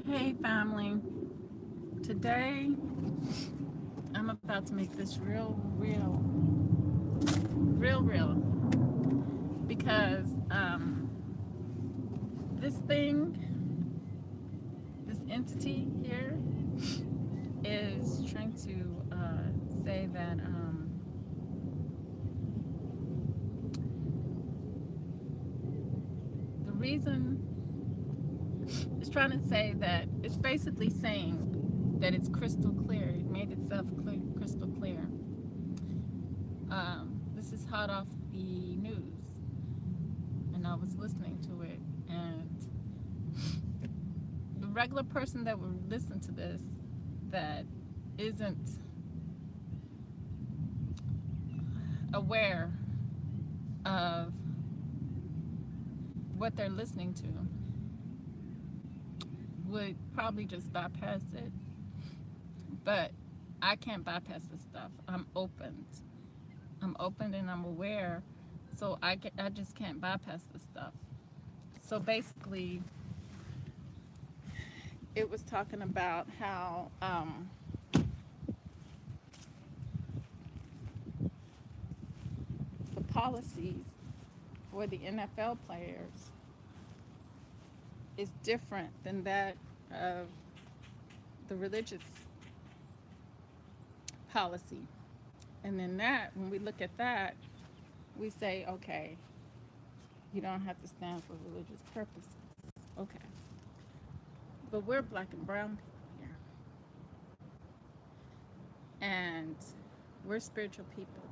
Hey family, today I'm about to make this real because this thing, this entity here is trying to say that the reason it's trying to say that it's basically saying that it's crystal clear. It made itself crystal clear. This is hot off the news, and I was listening to it, and the regular person that would listen to this that isn't aware of what they're listening to would probably just bypass it. But I can't bypass this stuff. I'm open and I'm aware, so I just can't bypass this stuff. So basically, it was talking about how the policies for the NFL players is different than that of the religious policy. And then that, when we look at that, we say, okay, you don't have to stand for religious purposes. Okay. But we're black and brown people here. And we're spiritual people.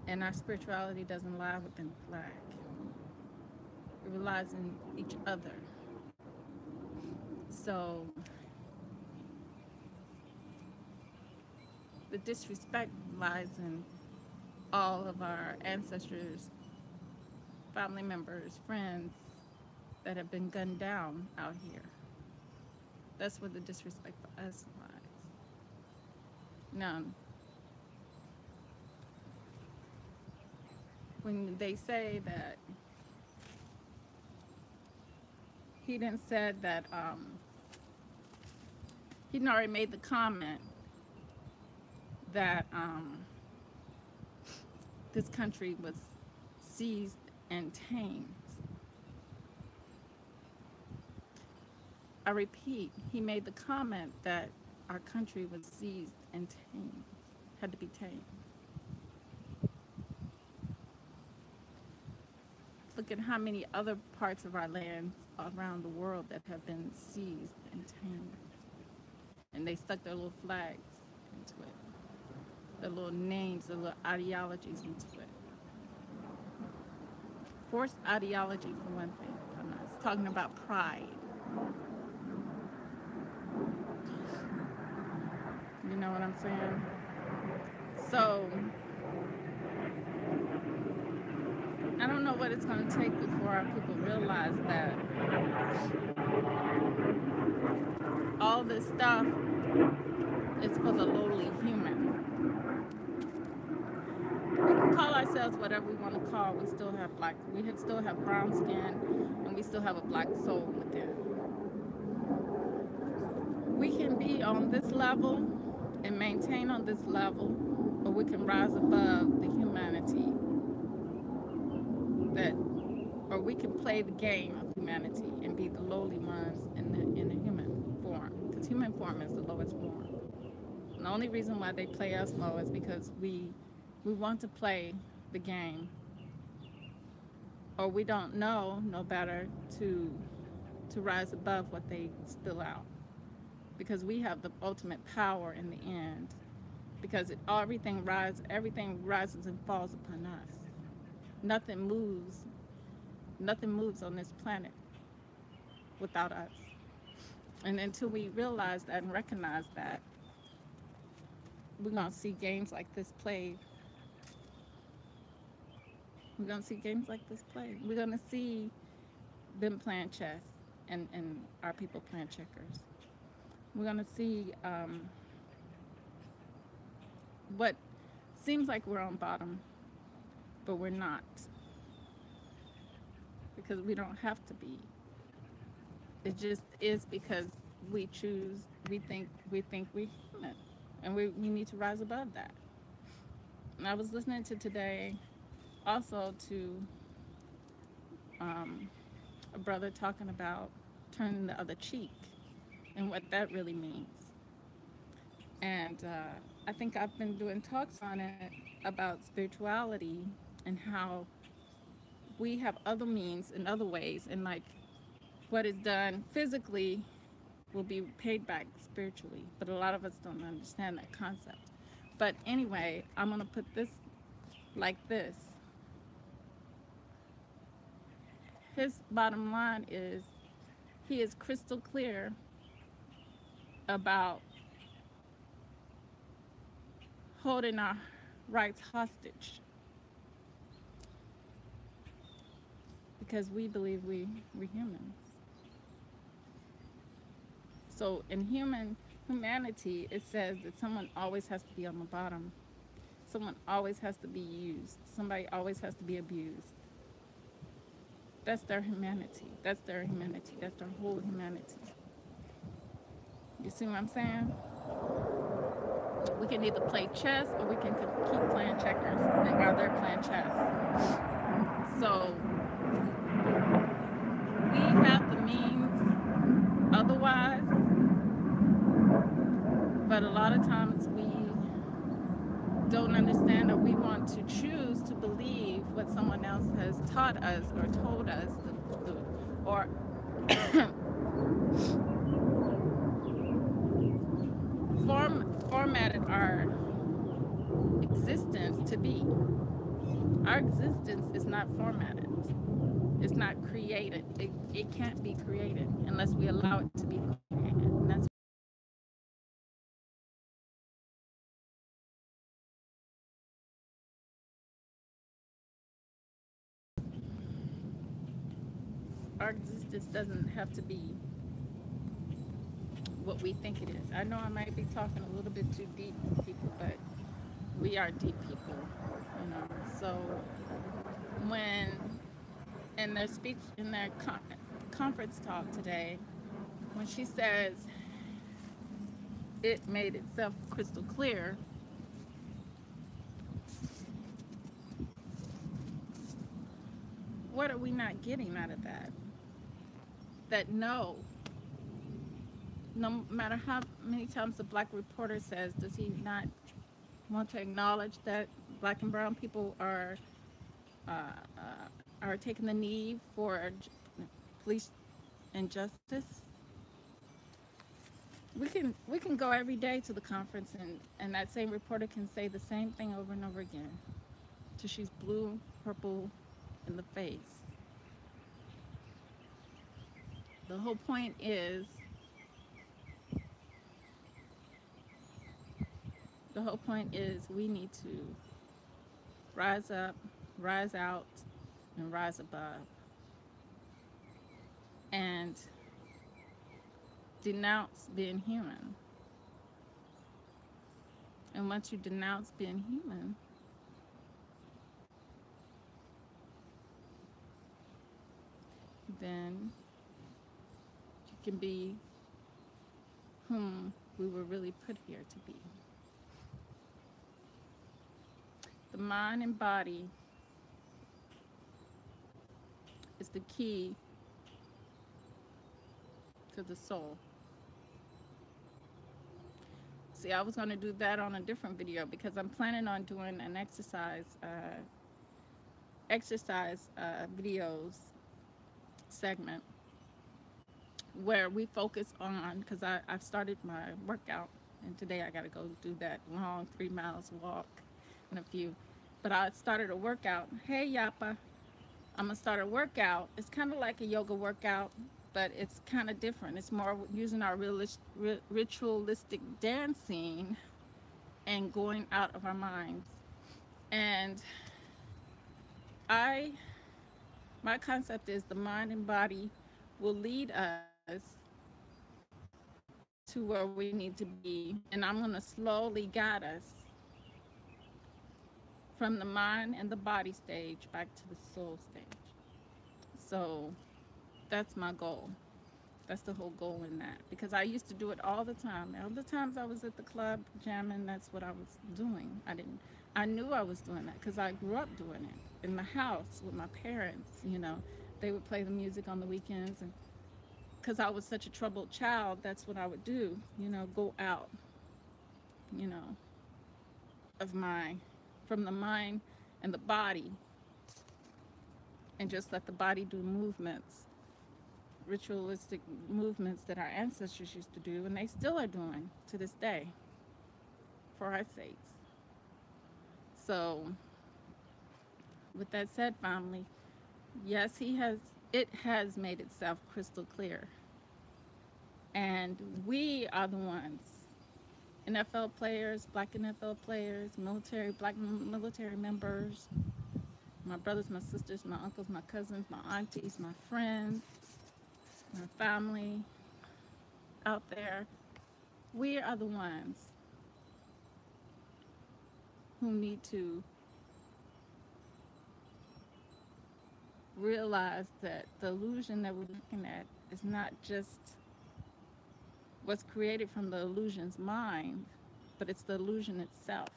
And our spirituality doesn't lie within the flag. It relies in each other. So the disrespect lies in all of our ancestors, family members, friends that have been gunned down out here. That's where the disrespect for us lies. Now, when they say that he didn't said that he already made the comment that this country was seized and tamed. I repeat, he made the comment that our country was seized and tamed, had to be tamed. Look at how many other parts of our lands around the world that have been seized and tamed. And they stuck their little flags into it, their little names, their little ideologies into it. Forced ideology, for one thing. I'm not talking about pride. You know what I'm saying? So, I don't know what it's going to take before our people realize that all this stuff is for the lowly human. We can call ourselves whatever we want to call. We still have brown skin, and we still have a black soul within. We can be on this level and maintain on this level, or we can rise above the humanity that, or we can play the game of humanity and be the lowly ones in the human form, because human form is the lowest form. And the only reason why they play us low is because we want to play the game, or we don't know no better to rise above what they spill out, because we have the ultimate power in the end, because everything rises and falls upon us. Nothing moves on this planet without us. And until we realize that and recognize that, we're going to see games like this played. We're going to see games like this played. We're going to see them playing chess and our people playing checkers. We're going to see what seems like we're on bottom, but we're not, because we don't have to be. It just is because we choose, we think we're human, and we need to rise above that. And I was listening to today also to um, a brother talking about turning the other cheek and what that really means. And I think I've been doing talks on it about spirituality and how we have other means and other ways, and like what is done physically will be paid back spiritually. But a lot of us don't understand that concept. But anyway, I'm going to put this like this. His bottom line is he is crystal clear about holding our rights hostage because we believe we're humans. So in humanity, it says that someone always has to be on the bottom. Someone always has to be used. Somebody always has to be abused. That's their humanity. That's their humanity. That's their whole humanity. You see what I'm saying? We can either play chess or we can keep playing checkers while they're playing chess. So we have the means otherwise, but a lot of times we don't understand, or we want to choose to believe what someone else has taught us or told us or formatted our existence to be. Our existence is not formatted. It's not created. It can't be created unless we allow it to be created. And that's our existence doesn't have to be what we think it is. I know I might be talking a little bit too deep, people, but we are deep people, you know. So when in their speech, in their conference talk today, when she says it made itself crystal clear, what are we not getting out of that? That no matter how many times the black reporter says, does he not want to acknowledge that black and brown people uh, are taking the knee for police injustice? We can go every day to the conference, and that same reporter can say the same thing over and over again till she's blue, purple in the face. The whole point is we need to rise up, rise out, and rise above, and denounce being human. And once you denounce being human, then you can be whom we were really put here to be. The mind and body is the key to the soul. See, I was going to do that on a different video because I'm planning on doing an exercise videos segment where we focus on, because I've started my workout, and today I got to go do that long 3 miles walk and a few. But I started a workout. Hey, Yappa. I'm going to start a workout. It's kind of like a yoga workout, but it's kind of different. It's more using our ritualistic dancing and going out of our minds. And I, my concept is the mind and body will lead us to where we need to be, and I'm going to slowly guide us from the mind and the body stage back to the soul stage. So that's my goal. That's the whole goal in that. Because I used to do it all the time. All the times I was at the club jamming, that's what I was doing. I knew I was doing that because I grew up doing it in the house with my parents. They would play the music on the weekends, and because I was such a troubled child, that's what I would do. Go out, you know, of my, from the mind and the body, and just let the body do movements, ritualistic movements that our ancestors used to do, and they still are doing to this day for our sakes. So, with that said, family, yes, it has made itself crystal clear. And we are the ones, NFL players, black NFL players, black military members, my brothers, my sisters, my uncles, my cousins, my aunties, my friends, my family out there. We are the ones who need to realize that the illusion that we're looking at is not just what's created from the illusion's mind, but it's the illusion itself.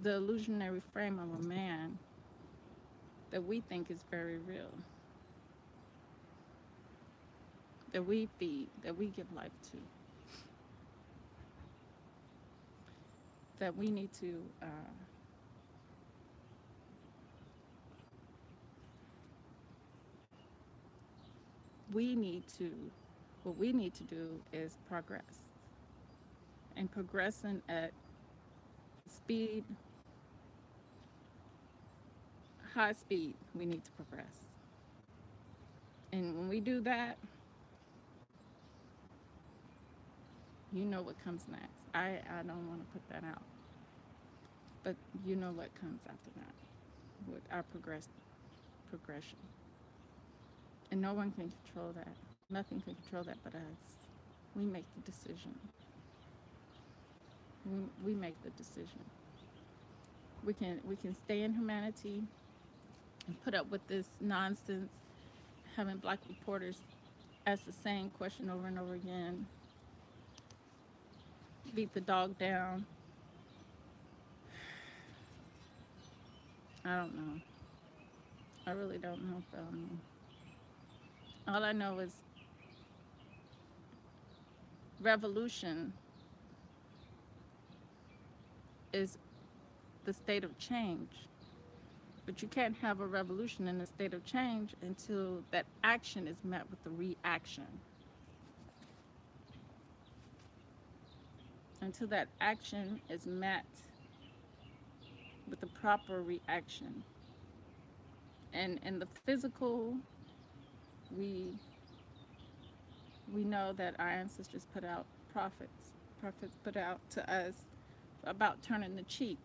The illusionary frame of a man that we think is very real, that we feed, that we give life to, that we need to what we need to do is progress, and progressing at speed, high speed. We need to progress, and when we do that, you know what comes next. I don't want to put that out, but you know what comes after that with our progression, and no one can control that. Nothing can control that but us. We make the decision. We make the decision. We can stay in humanity and put up with this nonsense, having black reporters ask the same question over and over again, beat the dog down. I don't know. I really don't know. All I know is revolution is the state of change. But you can't have a revolution in a state of change until that action is met with the reaction. Until that action is met with the proper reaction. And in the physical, we know that our ancestors put out prophets. Prophets put out to us about turning the cheek.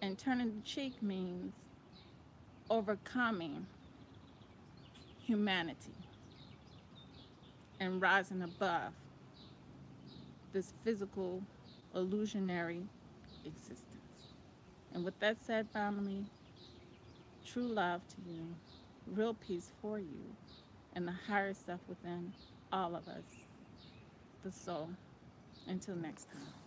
And turning the cheek means overcoming humanity and rising above this physical, illusionary existence. And with that said, family, true love to you, real peace for you, and the higher self within all of us, the soul. Until next time.